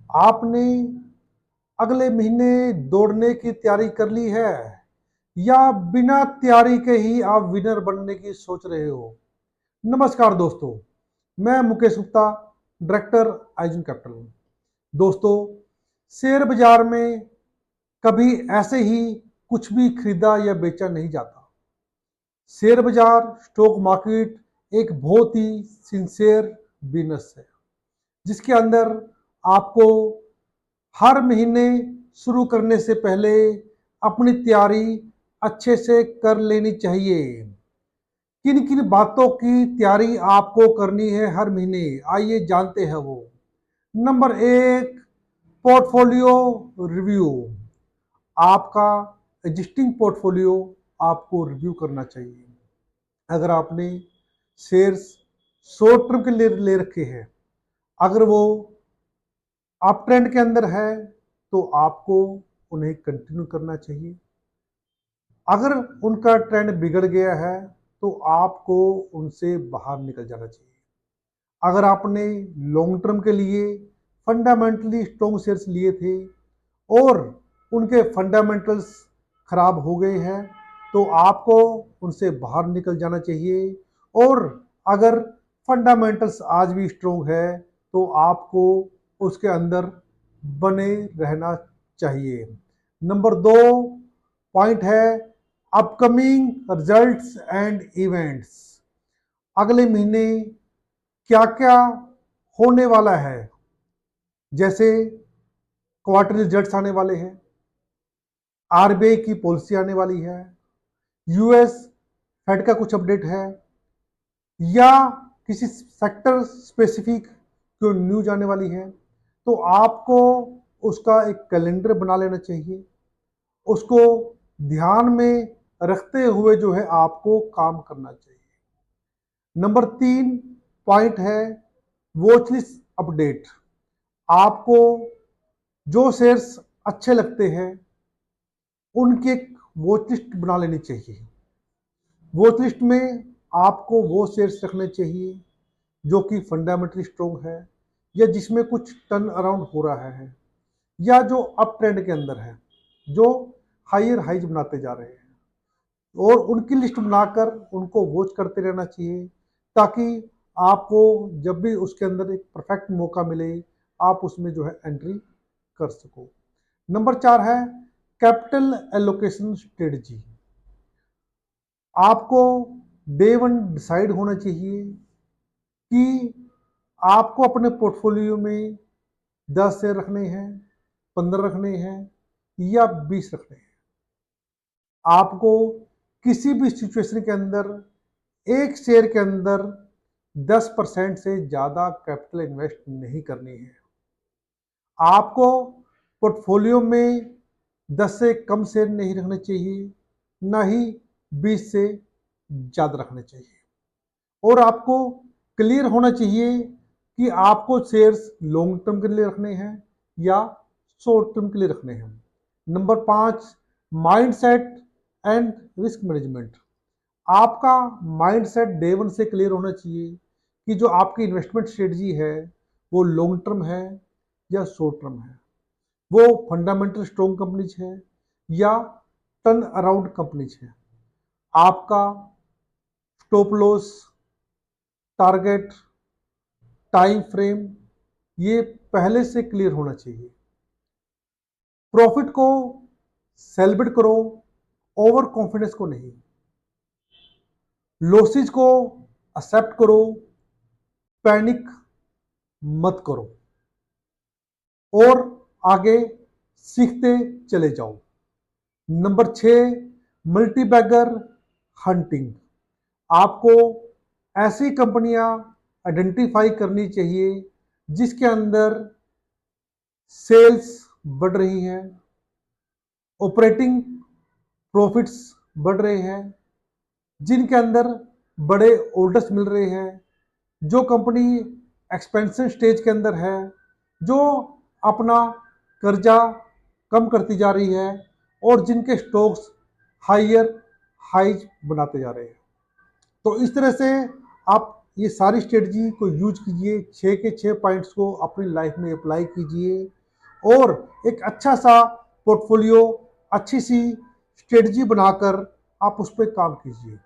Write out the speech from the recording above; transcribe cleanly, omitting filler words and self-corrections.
आपने अगले महीने दौड़ने की तैयारी कर ली है या बिना तैयारी के ही आप विनर बनने की सोच रहे हो? नमस्कार दोस्तों, मैं Mukesh Gupta, director eigen capital. दोस्तों, शेयर बाजार में कभी ऐसे ही कुछ भी खरीदा या बेचा नहीं जाता। शेयर बाजार, स्टॉक मार्केट एक बहुत ही सिंसियर बिजनेस है, जिसके अंदर आपको हर महीने शुरू करने से पहले अपनी तैयारी अच्छे से कर लेनी चाहिए। किन किन बातों की तैयारी आपको करनी है हर महीने, आइए जानते हैं वो। नंबर एक, पोर्टफोलियो रिव्यू। आपका एग्जिस्टिंग पोर्टफोलियो आपको रिव्यू करना चाहिए। अगर आपने शेयर्स शॉर्ट टर्म के लिए ले रखे हैं, अगर वो अप ट्रेंड के अंदर है तो आपको उन्हें कंटिन्यू करना चाहिए। अगर उनका ट्रेंड बिगड़ गया है तो आपको उनसे बाहर निकल जाना चाहिए। अगर आपने लॉन्ग टर्म के लिए फंडामेंटली स्ट्रॉन्ग शेयर्स लिए थे और उनके फंडामेंटल्स खराब हो गए हैं तो आपको उनसे बाहर निकल जाना चाहिए। और अगर फंडामेंटल्स आज भी स्ट्रॉन्ग है तो आपको उसके अंदर बने रहना चाहिए। नंबर दो पॉइंट है अपकमिंग रिजल्ट्स एंड इवेंट्स। अगले महीने क्या क्या होने वाला है, जैसे क्वार्टर रिजल्ट्स आने वाले हैं, आरबीआई की पॉलिसी आने वाली है, यूएस फेड का कुछ अपडेट है, या किसी सेक्टर स्पेसिफिक कोई न्यूज आने वाली है, तो आपको उसका एक कैलेंडर बना लेना चाहिए। उसको ध्यान में रखते हुए जो है आपको काम करना चाहिए। नंबर तीन पॉइंट है वॉच लिस्ट अपडेट। आपको जो शेयर्स अच्छे लगते हैं उनकी एक वॉच लिस्ट बना लेनी चाहिए। वॉच लिस्ट में आपको वो शेयर्स रखने चाहिए जो कि फंडामेंटली स्ट्रॉन्ग है, या जिसमें कुछ टर्न अराउंड हो रहा है, या जो अप ट्रेंड के अंदर है, जो हायर हाइज बनाते जा रहे हैं, और उनकी लिस्ट बनाकर उनको वॉच करते रहना चाहिए, ताकि आपको जब भी उसके अंदर एक परफेक्ट मौका मिले आप उसमें जो है एंट्री कर सको। नंबर चार है कैपिटल एलोकेशन स्ट्रेटजी। आपको डे वन डिसाइड होना चाहिए कि आपको अपने पोर्टफोलियो में 10 शेयर रखने हैं, 15 रखने हैं या 20 रखने हैं। आपको किसी भी सिचुएशन के अंदर एक शेयर के अंदर 10% से ज़्यादा कैपिटल इन्वेस्ट नहीं करनी है। आपको पोर्टफोलियो में 10 से कम शेयर नहीं रखने चाहिए, ना ही 20 से ज़्यादा रखने चाहिए। और आपको क्लियर होना चाहिए कि आपको शेयर्स लॉन्ग टर्म के लिए रखने हैं या शॉर्ट टर्म के लिए रखने हैं। नंबर पाँच, माइंडसेट एंड रिस्क मैनेजमेंट। आपका माइंडसेट डे वन से क्लियर होना चाहिए कि जो आपकी इन्वेस्टमेंट स्ट्रेटजी है वो लॉन्ग टर्म है या शॉर्ट टर्म है, वो फंडामेंटल स्ट्रॉन्ग कंपनीज है या टर्न अराउंड कंपनीज है। आपका stop loss, target, time frame ये पहले से क्लियर होना चाहिए। प्रॉफिट को सेलिब्रेट करो, ओवर कॉन्फिडेंस को नहीं। लॉसेज को एक्सेप्ट करो, पैनिक मत करो, और आगे सीखते चले जाओ। Number 6, multibagger hunting. आपको ऐसी कंपनियां आइडेंटिफाई करनी चाहिए जिसके अंदर सेल्स बढ़ रही है, ऑपरेटिंग प्रॉफिट्स बढ़ रहे हैं, जिनके अंदर बड़े ऑर्डर्स मिल रहे हैं, जो कंपनी एक्सपेंशन स्टेज के अंदर है, जो अपना कर्जा कम करती जा रही है, और जिनके स्टॉक्स हायर हाइज बनाते जा रहे हैं। तो इस तरह से आप ये सारी स्ट्रेटजी को यूज कीजिए, 6 के 6 पॉइंट्स को अपनी लाइफ में अप्लाई कीजिए, और एक अच्छा सा पोर्टफोलियो, अच्छी सी स्ट्रेटजी बनाकर आप उस पर काम कीजिए।